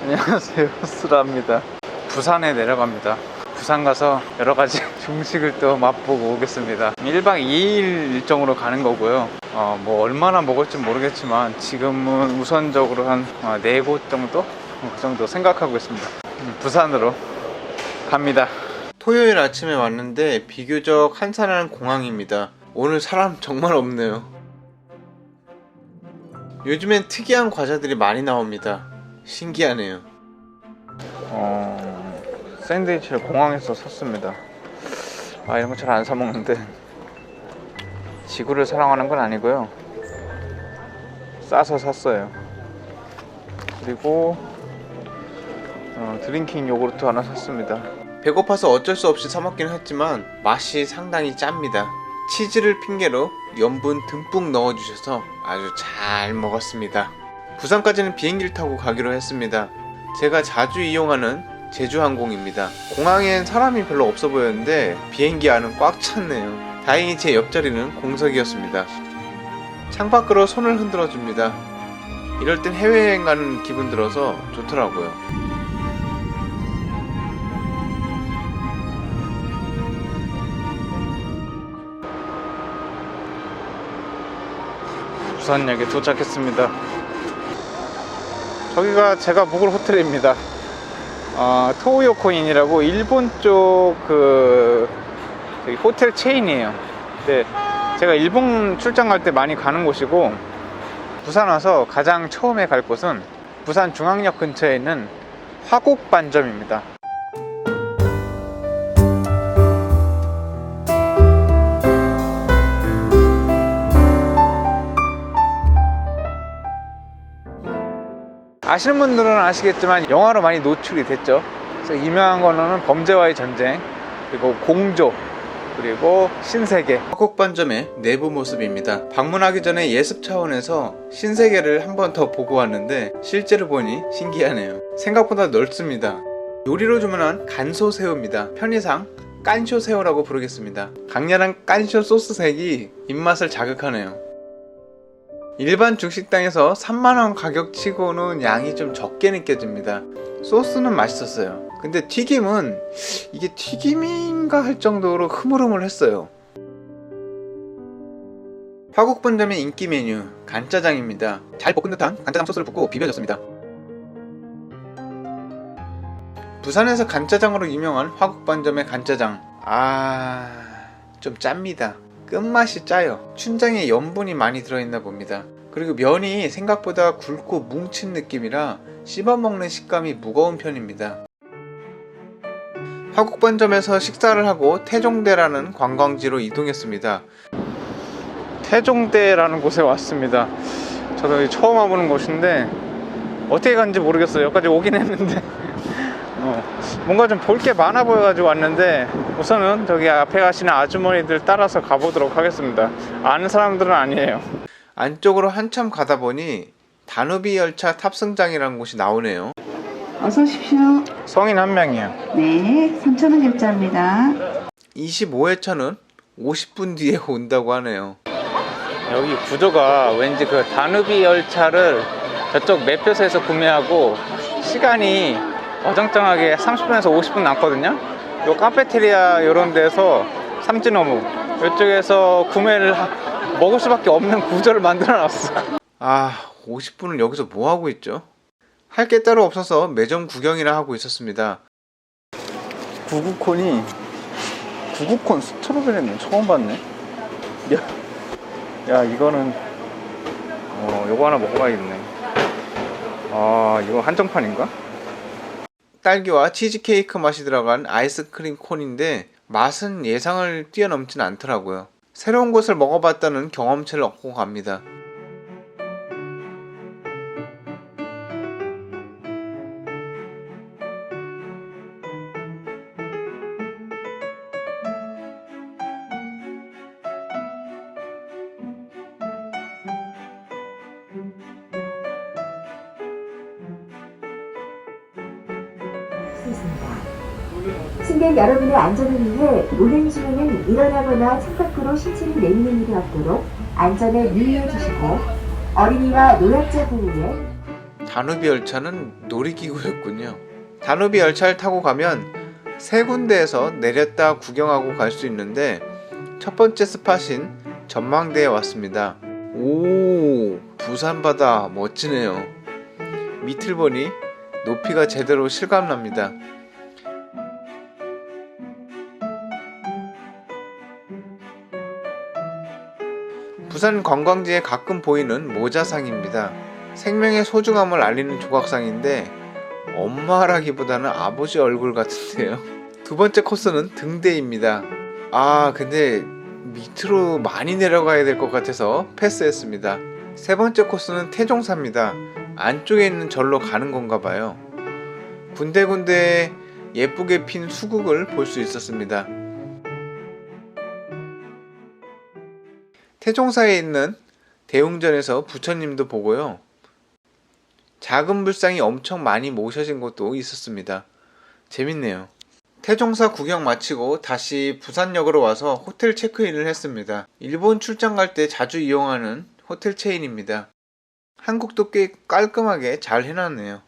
안녕하세요, 수라입니다. 부산에 내려갑니다. 부산 가서 여러가지 중식을 또 맛보고 오겠습니다. 1박 2일 일정으로 가는 거고요. 뭐 얼마나 먹을지 모르겠지만 지금은 우선적으로 한 4곳 정도? 그 정도 생각하고 있습니다. 부산으로 갑니다. 토요일 아침에 왔는데 비교적 한산한 공항입니다. 오늘 사람 정말 없네요. 요즘엔 특이한 과자들이 많이 나옵니다. 신기하네요. 샌드위치를 공항에서 샀습니다. 이런 거 잘 안 사 먹는데 지구를 사랑하는 건 아니고요. 싸서 샀어요. 그리고 드링킹 요구르트 하나 샀습니다. 배고파서 어쩔 수 없이 사 먹긴 했지만 맛이 상당히 짭니다. 치즈를 핑계로 염분 듬뿍 넣어주셔서 아주 잘 먹었습니다. 부산까지는 비행기를 타고 가기로 했습니다. 제가 자주 이용하는 제주항공입니다. 공항엔 사람이 별로 없어 보였는데 비행기 안은 꽉 찼네요. 다행히 제 옆자리는 공석이었습니다. 창밖으로 손을 흔들어 줍니다. 이럴 땐 해외여행 가는 기분 들어서 좋더라고요. 부산역에 도착했습니다. 저기가 제가 묵을 호텔입니다. 토우요코인이라고 일본 쪽 호텔 체인이에요. 근데 제가 일본 출장 갈 때 많이 가는 곳이고, 부산 와서 가장 처음에 갈 곳은 부산 중앙역 근처에 있는 화곡반점입니다. 아시는 분들은 아시겠지만 영화로 많이 노출이 됐죠. 그래서 유명한 거는 범죄와의 전쟁, 그리고 공조, 그리고 신세계. 화곡반점의 내부 모습입니다. 방문하기 전에 예습 차원에서 신세계를 한 번 더 보고 왔는데 실제로 보니 신기하네요. 생각보다 넓습니다. 요리로 주문한 간소새우입니다. 편의상 깐쇼새우라고 부르겠습니다. 강렬한 깐쇼 소스색이 입맛을 자극하네요. 일반 중식당에서 3만원 가격치고는 양이 좀 적게 느껴집니다. 소스는 맛있었어요. 근데 튀김은 이게 튀김인가 할 정도로 흐물흐물했어요. 화곡반점의 인기 메뉴 간짜장입니다. 잘 볶은 듯한 간짜장 소스를 붓고 비벼줬습니다. 부산에서 간짜장으로 유명한 화곡반점의 간짜장, 좀 짭니다. 끝맛이 짜요. 춘장에 염분이 많이 들어있나 봅니다. 그리고 면이 생각보다 굵고 뭉친 느낌이라 씹어먹는 식감이 무거운 편입니다. 화곡반점에서 식사를 하고 태종대라는 관광지로 이동했습니다. 태종대라는 곳에 왔습니다. 저도 처음 와보는 곳인데 어떻게 간지 모르겠어요. 여기까지 오긴 했는데 뭔가 좀 볼 게 많아 보여가지고 왔는데, 우선은 저기 앞에 가시는 아주머니들 따라서 가보도록 하겠습니다. 아는 사람들은 아니에요. 안쪽으로 한참 가다 보니 다누비 열차 탑승장이라는 곳이 나오네요. 어서 오십시오. 성인 한 명이요. 네, 3,000원 결제합니다. 25회차는 50분 뒤에 온다고 하네요. 여기 구조가 왠지 그 다누비 열차를 저쪽 매표소에서 구매하고 시간이 어정쩡하게 30분에서 50분 남거든요. 요 카페테리아 요런 데서 삼진어묵 이쪽에서 구매를 먹을 수밖에 없는 구조를 만들어 놨어. 50분을 여기서 뭐 하고 있죠? 할 게 따로 없어서 매점 구경이나 하고 있었습니다. 구구콘 스트로베리는 처음 봤네. 야 이거는 요거 하나 먹어봐야겠네. 이거 한정판인가? 딸기와 치즈케이크 맛이 들어간 아이스크림 콘인데 맛은 예상을 뛰어넘진 않더라고요. 새로운 곳을 먹어봤다는 경험치를 얻고 갑니다. 승객 여러분의 안전을 위해 운행 중에는 일어나거나 창밖으로 신체를 내미는 일이 없도록 안전에 유의해 주시고, 어린이와 노약자 보호에 다누비 열차는 놀이기구였군요. 다누비 열차를 타고 가면 세 군데에서 내렸다 구경하고 갈 수 있는데 첫 번째 스팟인 전망대에 왔습니다. 오, 부산 바다 멋지네요. 밑을 보니 높이가 제대로 실감납니다. 부산 관광지에 가끔 보이는 모자상입니다. 생명의 소중함을 알리는 조각상인데 엄마라기보다는 아버지 얼굴 같은데요. 두 번째 코스는 등대입니다. 근데 밑으로 많이 내려가야 될 것 같아서 패스했습니다. 세 번째 코스는 태종사입니다. 안쪽에 있는 절로 가는 건가 봐요. 군데군데 예쁘게 핀 수국을 볼 수 있었습니다. 태종사에 있는 대웅전에서 부처님도 보고요. 작은 불상이 엄청 많이 모셔진 곳도 있었습니다. 재밌네요. 태종사 구경 마치고 다시 부산역으로 와서 호텔 체크인을 했습니다. 일본 출장 갈 때 자주 이용하는 호텔 체인입니다. 한국도 꽤 깔끔하게 잘 해놨네요.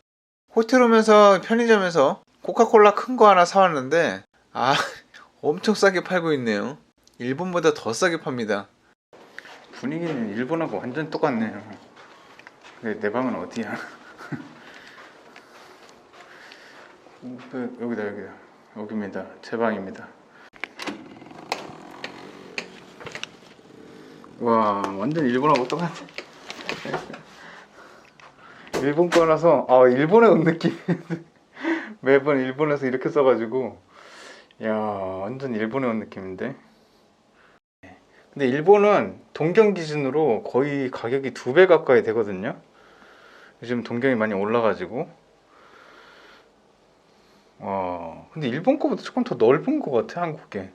호텔 오면서 편의점에서 코카콜라 큰 거 하나 사왔는데 엄청 싸게 팔고 있네요. 일본보다 더 싸게 팝니다. 분위기는 일본하고 완전 똑같네요. 근데 내 방은 어디야? 여기다. 여기입니다. 제 방입니다. 와, 완전 일본하고 똑같아. 일본 거라서 일본에 온 느낌. 매번 일본에서 이렇게 써가지고 야, 완전 일본에 온 느낌인데. 근데 일본은 동경 기준으로 거의 가격이 2배 가까이 되거든요. 요즘 동경이 많이 올라가지고 근데 일본 거보다 조금 더 넓은 것 같아, 한국에.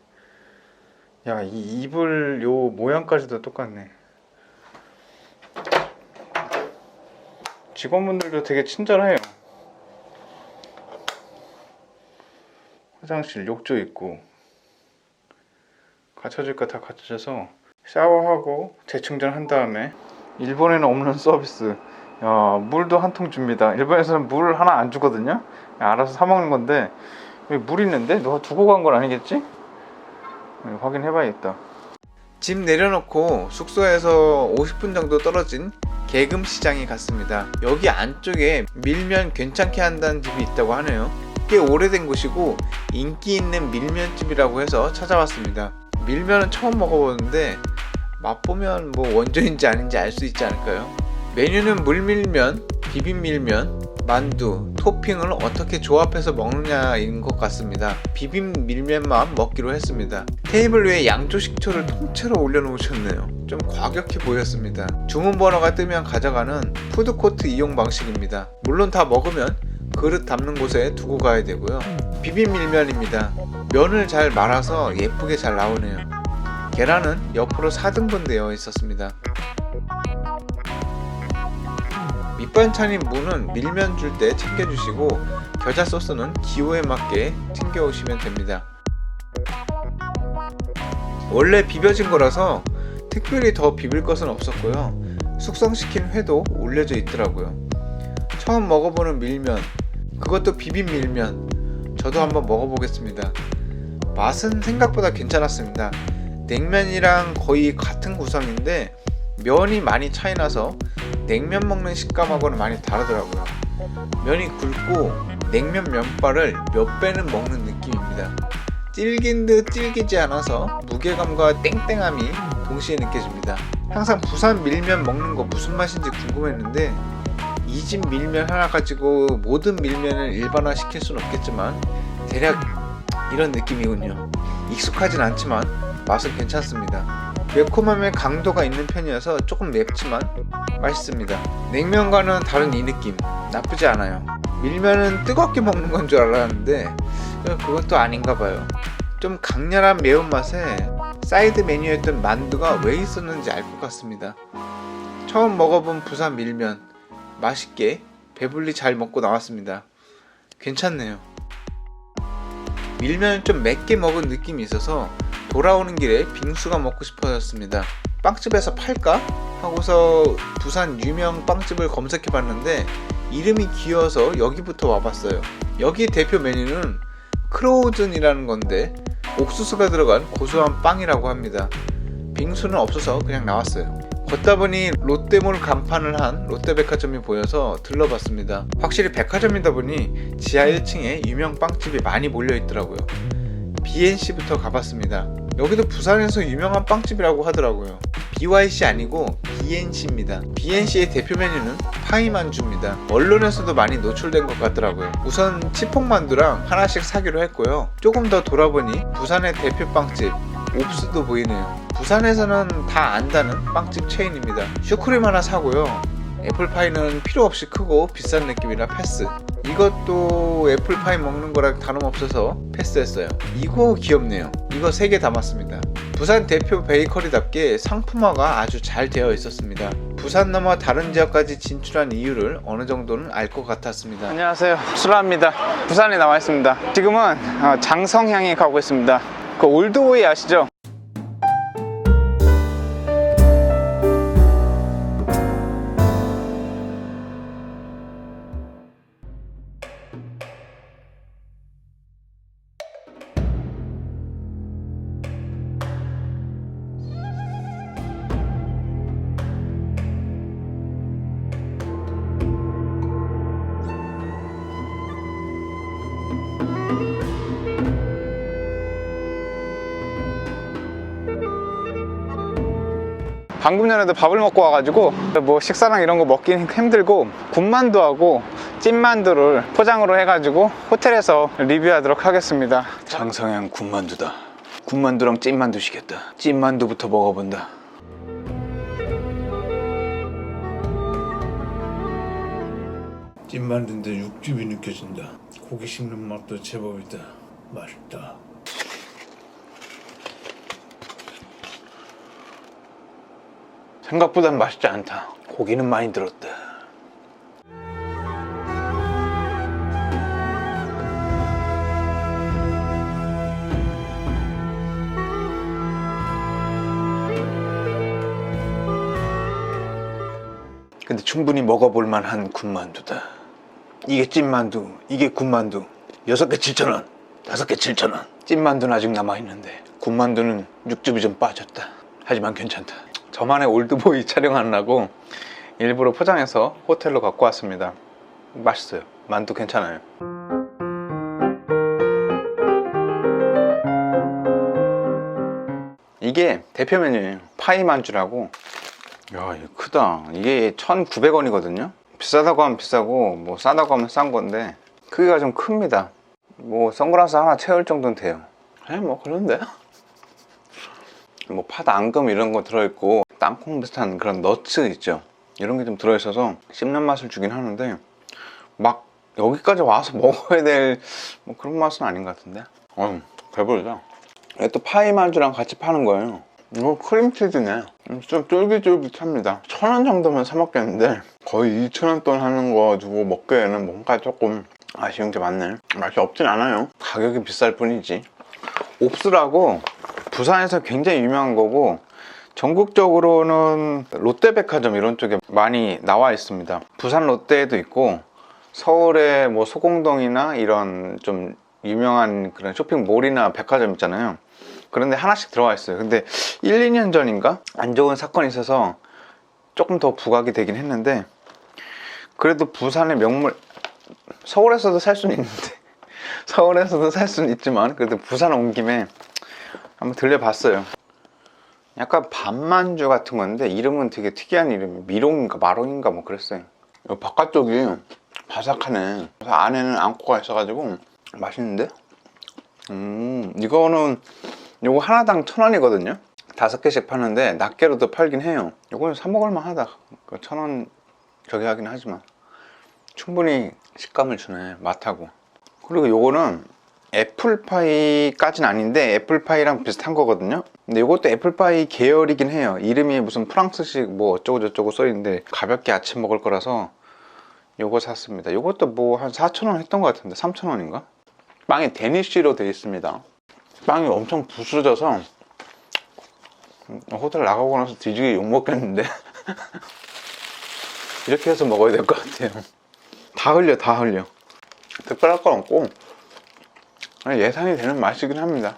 야, 이 이불 요 모양까지도 똑같네. 직원분들도 되게 친절해요. 화장실 욕조 있고 갖춰질 거 다 갖춰져서 샤워하고 재충전 한 다음에, 일본에는 없는 서비스. 물도 한 통 줍니다. 일본에서는 물 하나 안 주거든요. 알아서 사 먹는 건데 여기 물 있는데 누가 두고 간 건 아니겠지? 확인해 봐야겠다. 집 내려놓고 숙소에서 50분 정도 떨어진 개금시장에 갔습니다. 여기 안쪽에 밀면 괜찮게 한다는 집이 있다고 하네요. 꽤 오래된 곳이고 인기 있는 밀면집이라고 해서 찾아왔습니다. 밀면은 처음 먹어보는데 맛보면 뭐 원조인지 아닌지 알 수 있지 않을까요? 메뉴는 물밀면, 비빔밀면, 만두, 토핑을 어떻게 조합해서 먹느냐인 것 같습니다. 비빔밀면만 먹기로 했습니다. 테이블 위에 양조 식초를 통째로 올려놓으셨네요. 좀 과격해 보였습니다. 주문 번호가 뜨면 가져가는 푸드코트 이용 방식입니다. 물론 다 먹으면 그릇 담는 곳에 두고 가야 되고요. 비빔밀면입니다. 면을 잘 말아서 예쁘게 잘 나오네요. 계란은 옆으로 4등분 되어 있었습니다. 밑반찬인 무는 밀면 줄 때 챙겨주시고 겨자 소스는 기호에 맞게 챙겨오시면 됩니다. 원래 비벼진 거라서 특별히 더 비빌 것은 없었고요. 숙성시킨 회도 올려져 있더라고요. 처음 먹어보는 밀면, 그것도 비빔밀면. 저도 한번 먹어보겠습니다. 맛은 생각보다 괜찮았습니다. 냉면이랑 거의 같은 구성인데 면이 많이 차이나서 냉면 먹는 식감하고는 많이 다르더라고요. 면이 굵고 냉면 면발을 몇 배는 먹는 느낌입니다. 질긴 듯 질기지 않아서 무게감과 땡땡함이 동시에 느껴집니다. 항상 부산 밀면 먹는 거 무슨 맛인지 궁금했는데 이 집 밀면 하나 가지고 모든 밀면을 일반화 시킬 수는 없겠지만 대략 이런 느낌이군요. 익숙하진 않지만 맛은 괜찮습니다. 매콤함의 강도가 있는 편이어서 조금 맵지만 맛있습니다. 냉면과는 다른 이 느낌, 나쁘지 않아요. 밀면은 뜨겁게 먹는 건 줄 알았는데 그것도 아닌가 봐요. 좀 강렬한 매운맛에 사이드 메뉴였던 만두가 왜 있었는지 알 것 같습니다. 처음 먹어본 부산 밀면, 맛있게 배불리 잘 먹고 나왔습니다. 괜찮네요. 밀면을 좀 맵게 먹은 느낌이 있어서 돌아오는 길에 빙수가 먹고 싶어졌습니다. 빵집에서 팔까? 하고서 부산 유명 빵집을 검색해 봤는데 이름이 귀여워서 여기부터 와봤어요. 여기 대표 메뉴는 크로우즌이라는 건데 옥수수가 들어간 고소한 빵이라고 합니다. 빙수는 없어서 그냥 나왔어요. 걷다 보니 롯데몰 간판을 한 롯데백화점이 보여서 들러봤습니다. 확실히 백화점이다 보니 지하 1층에 유명 빵집이 많이 몰려 있더라고요. BNC부터 가봤습니다. 여기도 부산에서 유명한 빵집이라고 하더라고요. BYC 아니고 BNC입니다. BNC의 대표 메뉴는 파이만두입니다. 언론에서도 많이 노출된 것 같더라고요. 우선 치퐁만두랑 하나씩 사기로 했고요. 조금 더 돌아보니 부산의 대표 빵집 옵스도 보이네요. 부산에서는 다 안다는 빵집 체인입니다. 슈크림 하나 사고요. 애플파이는 필요 없이 크고 비싼 느낌이라 패스. 이것도 애플파이 먹는 거랑 다름없어서 패스했어요. 이거 귀엽네요. 이거 3개 담았습니다. 부산 대표 베이커리답게 상품화가 아주 잘 되어 있었습니다. 부산 넘어 다른 지역까지 진출한 이유를 어느 정도는 알 것 같았습니다. 안녕하세요, 수라입니다. 부산에 나와 있습니다. 지금은 장성향에 가고 있습니다. 그 올드보이 아시죠? 방금 전에도 밥을 먹고 와가지고 뭐 식사랑 이런 거 먹긴 힘들고 군만두하고 찐만두를 포장으로 해가지고 호텔에서 리뷰하도록 하겠습니다. 장성향 군만두다. 군만두랑 찐만두 시켰다. 찐만두부터 먹어본다. 찐만두인데 육즙이 느껴진다. 고기 씹는 맛도 제법이다. 맛있다. 생각보단 맛있지 않다. 고기는 많이 들었다. 근데 충분히 먹어볼 만한 군만두다. 이게 찐만두, 이게 군만두. 6개 7,000원, 5개 7,000원. 찐만두는 아직 남아있는데 군만두는 육즙이 좀 빠졌다. 하지만 괜찮다. 저만의 올드보이 촬영하느라고 일부러 포장해서 호텔로 갖고 왔습니다. 맛있어요. 만두 괜찮아요. 이게 대표 메뉴예요. 파이만두라고. 야, 이거 크다. 이게 1,900원이거든요. 비싸다고 하면 비싸고 뭐 싸다고 하면 싼 건데 크기가 좀 큽니다. 뭐 선글라스 하나 채울 정도는 돼요. 뭐 그런데 뭐 팥 앙금 이런 거 들어있고 땅콩 비슷한 그런 너츠 있죠. 이런 게 좀 들어있어서 씹는 맛을 주긴 하는데 막 여기까지 와서 먹어야 될 뭐 그런 맛은 아닌 것 같은데. 배부르죠. 이게 또 파이만두랑 같이 파는 거예요. 이거 크림치즈네. 좀 쫄깃쫄깃합니다. 1,000원 정도면 사 먹겠는데 거의 2,000원 돈 하는 거 두고 먹기에는 뭔가 조금 아쉬운 게 많네. 맛이 없진 않아요. 가격이 비쌀 뿐이지. 옵스라고 부산에서 굉장히 유명한 거고 전국적으로는 롯데백화점 이런 쪽에 많이 나와 있습니다. 부산 롯데에도 있고 서울의 뭐 소공동이나 이런 좀 유명한 그런 쇼핑몰이나 백화점 있잖아요. 그런데 하나씩 들어와 있어요. 근데 1, 2년 전인가 안 좋은 사건이 있어서 조금 더 부각이 되긴 했는데 그래도 부산의 명물, 서울에서도 살 수는 있는데 서울에서도 살 수는 있지만 그래도 부산 온 김에 한번 들려봤어요. 약간 반만주 같은 건데 이름은 되게 특이한 이름이에요. 미롱인가 마롱인가 뭐 그랬어요. 바깥쪽이 바삭하네. 그래서 안에는 앙코가 있어가지고 맛있는데? 이거는 요거 하나당 1,000원이거든요 5개씩 파는데 낱개로도 팔긴 해요. 요거는 사 먹을만 하다. 1,000원 저기 하긴 하지만 충분히 식감을 주네. 맛하고. 그리고 요거는 애플파이까진 아닌데 애플파이랑 비슷한 거거든요. 근데 이것도 애플파이 계열이긴 해요. 이름이 무슨 프랑스식 뭐 어쩌고 저쩌고 써있는데 가볍게 아침 먹을 거라서 요거 샀습니다. 요것도 뭐 한 4,000원 했던 것 같은데 3,000원인가? 빵이 데니쉬로 되어 있습니다. 빵이 엄청 부스러져서 호텔 나가고 나서 뒤지게 욕먹겠는데 이렇게 해서 먹어야 될 것 같아요. 다 흘려, 다 흘려. 특별할 건 없고 그냥 예상이 되는 맛이긴 합니다.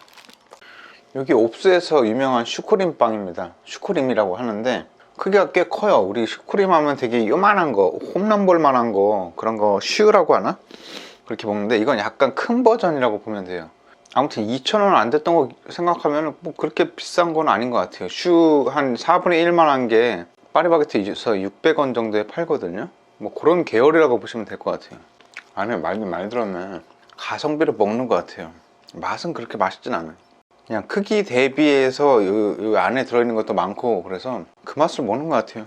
여기 옵스에서 유명한 슈크림 빵입니다. 슈크림이라고 하는데 크기가 꽤 커요. 우리 슈크림 하면 되게 요만한 거, 홈런볼 만한 거, 그런 거 슈라고 하나? 그렇게 먹는데 이건 약간 큰 버전이라고 보면 돼요. 아무튼 2,000원 안 됐던 거 생각하면 뭐 그렇게 비싼 건 아닌 것 같아요. 슈 한 4분의 1만 한 게 파리바게트에서 600원 정도에 팔거든요. 뭐 그런 계열이라고 보시면 될 것 같아요. 안에 말이 많이 들었네. 가성비로 먹는 것 같아요. 맛은 그렇게 맛있진 않아요. 그냥 크기 대비해서 이 안에 들어있는 것도 많고 그래서 그 맛을 먹는 것 같아요.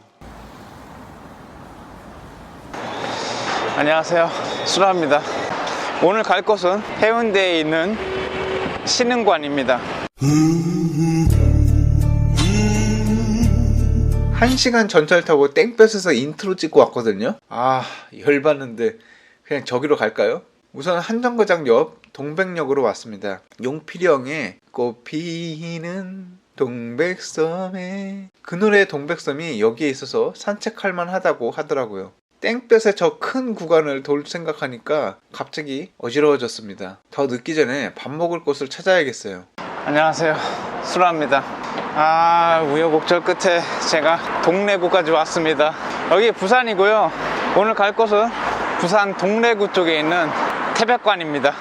안녕하세요, 수라입니다. 오늘 갈 곳은 해운대에 있는 신흥관입니다. 1시간 전철 타고 땡볕에서 인트로 찍고 왔거든요. 아, 열받는데 그냥 저기로 갈까요? 우선 한정거장 옆 동백역으로 왔습니다. 용필형의 꽃 피는 동백섬에, 그 노래 동백섬이 여기에 있어서 산책할 만하다고 하더라고요. 땡볕에 저 큰 구간을 돌 생각하니까 갑자기 어지러워졌습니다. 더 늦기 전에 밥 먹을 곳을 찾아야겠어요. 안녕하세요, 수라입니다. 우여곡절 끝에 제가 동래구까지 왔습니다. 여기 부산이고요. 오늘 갈 곳은 부산 동래구 쪽에 있는 태백관입니다.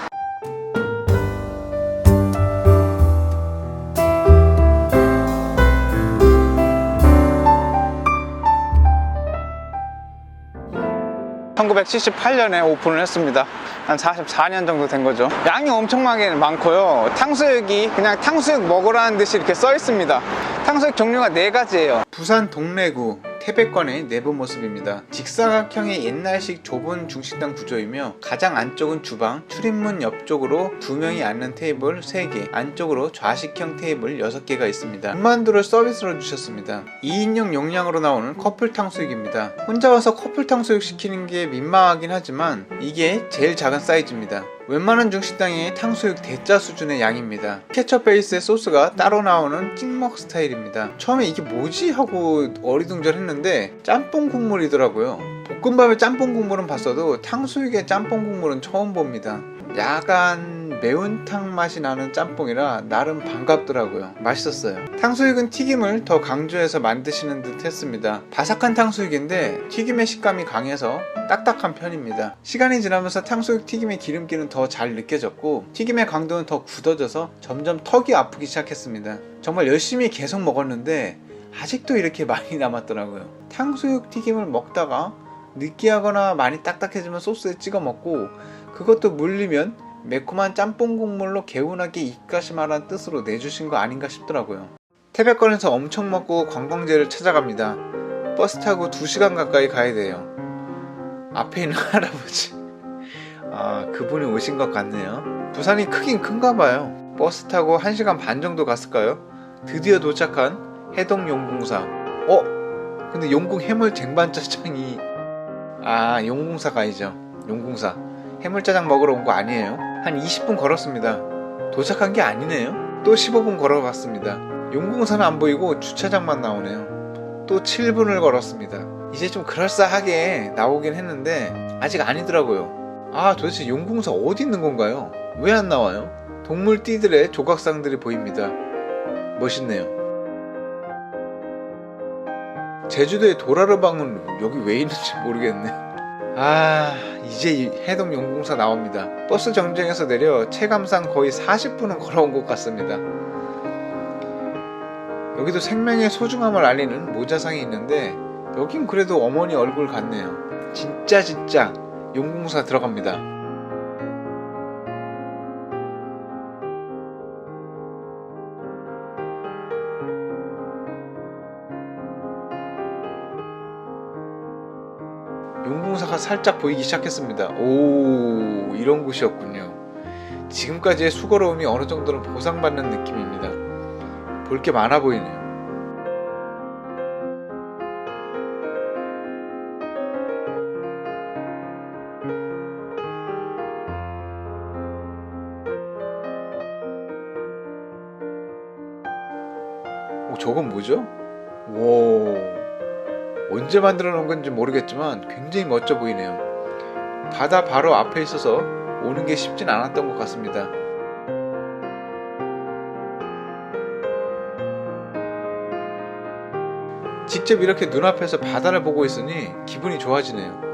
(1978년에) 오픈을 했습니다. 한 44년 정도 된 거죠. 양이 엄청나게 많고요. 탕수육이 그냥 탕수육 먹으라는 듯이 이렇게 써 있습니다. 탕수육 종류가 4가지예요. 부산 동래구 태백관의 내부 모습입니다. 직사각형의 옛날식 좁은 중식당 구조이며 가장 안쪽은 주방, 출입문 옆쪽으로 2명이 앉는 테이블 3개, 안쪽으로 좌식형 테이블 6개가 있습니다. 군만두를 서비스로 주셨습니다. 2인용 용량으로 나오는 커플 탕수육입니다. 혼자 와서 커플 탕수육 시키는 게 민망하긴 하지만 이게 제일 작은 사이즈입니다. 웬만한 중식당의 탕수육 대짜 수준의 양입니다. 케첩 베이스의 소스가 따로 나오는 찍먹 스타일입니다. 처음에 이게 뭐지? 하고 어리둥절했는데 짬뽕 국물이더라고요. 볶음밥의 짬뽕 국물은 봤어도 탕수육의 짬뽕 국물은 처음 봅니다. 약간 매운탕 맛이 나는 짬뽕이라 나름 반갑더라고요. 맛있었어요. 탕수육은 튀김을 더 강조해서 만드시는 듯 했습니다. 바삭한 탕수육인데 튀김의 식감이 강해서 딱딱한 편입니다. 시간이 지나면서 탕수육 튀김의 기름기는 더 잘 느껴졌고 튀김의 강도는 더 굳어져서 점점 턱이 아프기 시작했습니다. 정말 열심히 계속 먹었는데 아직도 이렇게 많이 남았더라고요. 탕수육 튀김을 먹다가 느끼하거나 많이 딱딱해지면 소스에 찍어 먹고 그것도 물리면 매콤한 짬뽕 국물로 개운하게 입가심하라는 뜻으로 내주신 거 아닌가 싶더라고요. 태백관에서 엄청 먹고 관광지를 찾아갑니다. 버스 타고 2시간 가까이 가야 돼요. 앞에 있는 할아버지, 그분이 오신 것 같네요. 부산이 크긴 큰가 봐요. 버스 타고 1시간 반 정도 갔을까요? 드디어 도착한 해동 용궁사. 근데 용궁 해물 쟁반짜장이 용궁사가 아니죠. 용궁사 해물짜장 먹으러 온 거 아니에요. 한 20분 걸었습니다. 도착한 게 아니네요. 또 15분 걸어갔습니다. 용궁사는 안 보이고 주차장만 나오네요. 또 7분을 걸었습니다. 이제 좀 그럴싸하게 나오긴 했는데 아직 아니더라고요. 도대체 용궁사 어디 있는 건가요? 왜 안 나와요? 동물띠들의 조각상들이 보입니다. 멋있네요. 제주도의 도라르방은 여기 왜 있는지 모르겠네. 이제 해동 용궁사 나옵니다. 버스 정류장에서 내려 체감상 거의 40분은 걸어온 것 같습니다. 여기도 생명의 소중함을 알리는 모자상이 있는데 여긴 그래도 어머니 얼굴 같네요. 진짜 용궁사 들어갑니다. 용궁사가 살짝 보이기 시작했습니다. 오, 이런 곳이었군요. 지금까지의 수고로움이 어느 정도는 보상받는 느낌입니다. 볼 게 많아 보이네요. 저건 뭐죠? 오, 언제 만들어 놓은 건지 모르겠지만 굉장히 멋져 보이네요. 바다 바로 앞에 있어서 오는 게 쉽진 않았던 것 같습니다. 직접 이렇게 눈앞에서 바다를 보고 있으니 기분이 좋아지네요.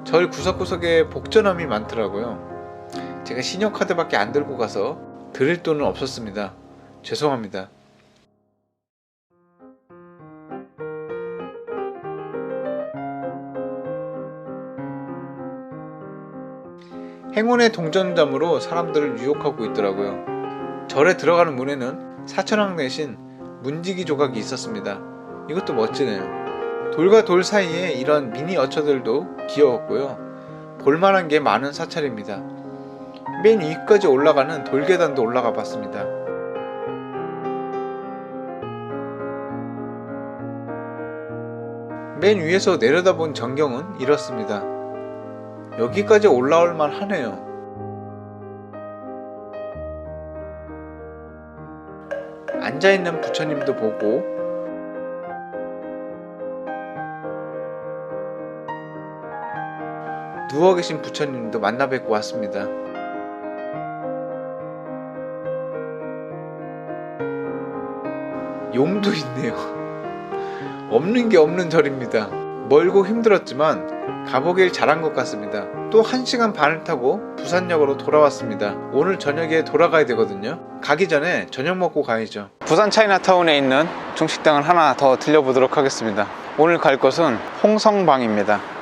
절 구석구석에 복전함이 많더라고요. 제가 신용카드밖에 안 들고 가서 드릴 돈은 없었습니다. 죄송합니다. 행운의 동전점으로 사람들을 유혹하고 있더라고요. 절에 들어가는 문에는 사천왕 대신 문지기 조각이 있었습니다. 이것도 멋지네요. 돌과 돌 사이에 이런 미니 어처들도 귀여웠고요. 볼만한 게 많은 사찰입니다. 맨 위까지 올라가는 돌계단도 올라가 봤습니다. 맨 위에서 내려다본 전경은 이렇습니다. 여기까지 올라올 만 하네요. 앉아있는 부처님도 보고 누워 계신 부처님도 만나 뵙고 왔습니다. 용도 있네요. 없는 게 없는 절입니다. 멀고 힘들었지만 가보길 잘한 것 같습니다. 또 1시간 반을 타고 부산역으로 돌아왔습니다. 오늘 저녁에 돌아가야 되거든요. 가기 전에 저녁 먹고 가야죠. 부산 차이나타운에 있는 중식당을 하나 더 들려보도록 하겠습니다. 오늘 갈 곳은 홍성방입니다.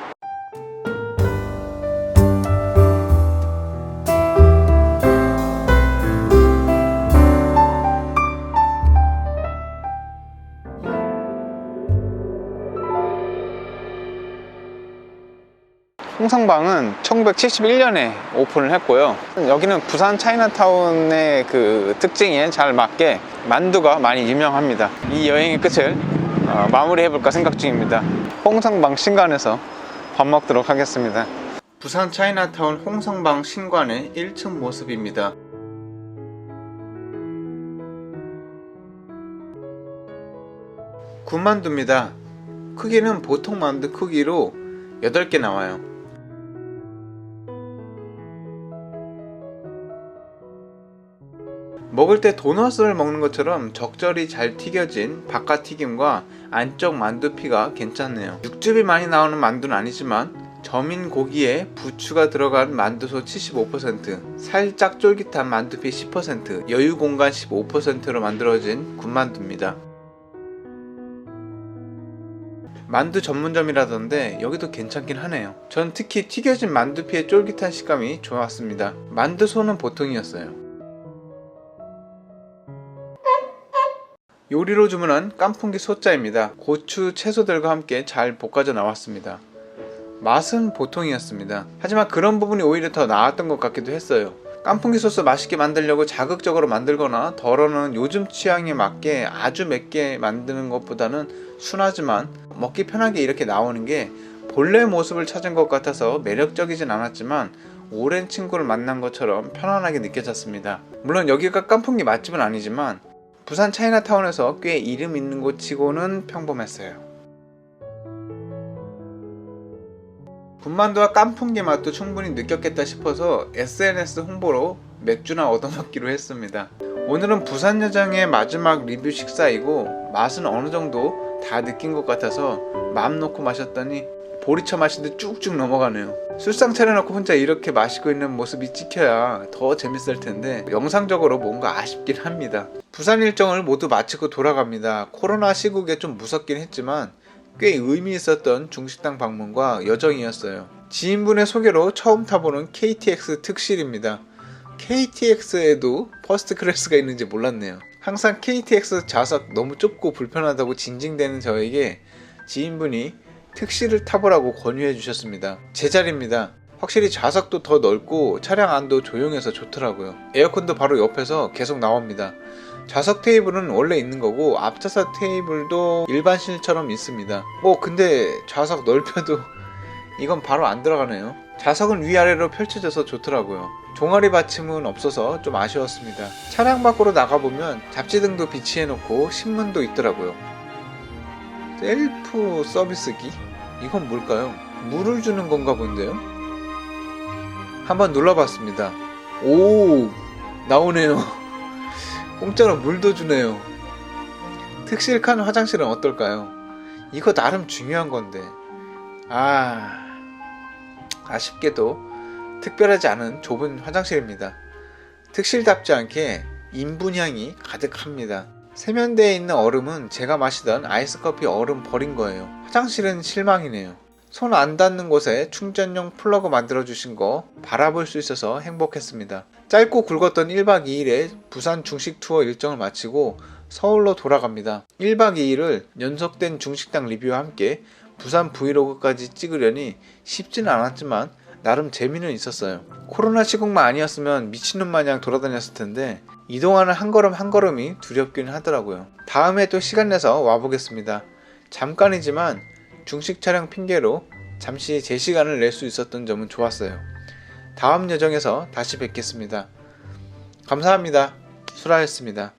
홍성방은 1971년에 오픈을 했고요. 여기는 부산 차이나타운의 그 특징에 잘 맞게 만두가 많이 유명합니다. 이 여행의 끝을 마무리해볼까 생각 중입니다. 홍성방 신관에서 밥 먹도록 하겠습니다. 부산 차이나타운 홍성방 신관의 1층 모습입니다. 군만두입니다. 크기는 보통 만두 크기로 8개 나와요. 먹을 때 도넛을 먹는 것처럼 적절히 잘 튀겨진 바깥 튀김과 안쪽 만두피가 괜찮네요. 육즙이 많이 나오는 만두는 아니지만 점인 고기에 부추가 들어간 만두소 75%, 살짝 쫄깃한 만두피 10%, 여유공간 15%로 만들어진 군만두입니다. 만두 전문점이라던데 여기도 괜찮긴 하네요. 전 특히 튀겨진 만두피의 쫄깃한 식감이 좋았습니다. 만두소는 보통이었어요. 요리로 주문한 깐풍기 소짜입니다. 고추, 채소들과 함께 잘 볶아져 나왔습니다. 맛은 보통이었습니다. 하지만 그런 부분이 오히려 더 나았던 것 같기도 했어요. 깐풍기 소스 맛있게 만들려고 자극적으로 만들거나 덜어는 요즘 취향에 맞게 아주 맵게 만드는 것보다는 순하지만 먹기 편하게 이렇게 나오는 게 본래 모습을 찾은 것 같아서 매력적이진 않았지만 오랜 친구를 만난 것처럼 편안하게 느껴졌습니다. 물론 여기가 깐풍기 맛집은 아니지만 부산 차이나타운에서 꽤 이름 있는 곳 치고는 평범했어요. 군만두와 깐풍기 맛도 충분히 느꼈겠다 싶어서 SNS 홍보로 맥주나 얻어먹기로 했습니다. 오늘은 부산여정의 마지막 리뷰 식사이고 맛은 어느 정도 다 느낀 것 같아서 마음 놓고 마셨더니 보리차 마시듯 쭉쭉 넘어가네요. 술상 차려놓고 혼자 이렇게 마시고 있는 모습이 찍혀야 더 재밌을 텐데 영상적으로 뭔가 아쉽긴 합니다. 부산 일정을 모두 마치고 돌아갑니다. 코로나 시국에 좀 무섭긴 했지만 꽤 의미 있었던 중식당 방문과 여정이었어요. 지인분의 소개로 처음 타보는 KTX 특실입니다. KTX에도 퍼스트 클래스가 있는지 몰랐네요. 항상 KTX 좌석 너무 좁고 불편하다고 징징대는 저에게 지인분이 특실을 타보라고 권유해 주셨습니다. 제 자리입니다. 확실히 좌석도 더 넓고 차량 안도 조용해서 좋더라고요. 에어컨도 바로 옆에서 계속 나옵니다. 좌석 테이블은 원래 있는 거고 앞좌석 테이블도 일반실처럼 있습니다. 근데 좌석 넓혀도 이건 바로 안 들어가네요. 좌석은 위아래로 펼쳐져서 좋더라고요. 종아리 받침은 없어서 좀 아쉬웠습니다. 차량 밖으로 나가보면 잡지등도 비치해놓고 신문도 있더라고요. 셀프 서비스기? 이건 뭘까요? 물을 주는 건가 본데요? 한번 눌러봤습니다. 오, 나오네요. 공짜로 물도 주네요. 특실칸 화장실은 어떨까요? 이거 나름 중요한 건데. 아쉽게도 특별하지 않은 좁은 화장실입니다. 특실답지 않게 인분향이 가득합니다. 세면대에 있는 얼음은 제가 마시던 아이스커피 얼음 버린 거예요. 화장실은 실망이네요. 손 안 닿는 곳에 충전용 플러그 만들어주신 거 바라볼 수 있어서 행복했습니다. 짧고 굵었던 1박 2일의 부산 중식 투어 일정을 마치고 서울로 돌아갑니다. 1박 2일을 연속된 중식당 리뷰와 함께 부산 브이로그까지 찍으려니 쉽지는 않았지만 나름 재미는 있었어요. 코로나 시국만 아니었으면 미친놈 마냥 돌아다녔을 텐데 이동하는 한 걸음 한 걸음이 두렵긴 하더라고요. 다음에 또 시간 내서 와보겠습니다. 잠깐이지만 중식 촬영 핑계로 잠시 제 시간을 낼 수 있었던 점은 좋았어요. 다음 여정에서 다시 뵙겠습니다. 감사합니다. 수라였습니다.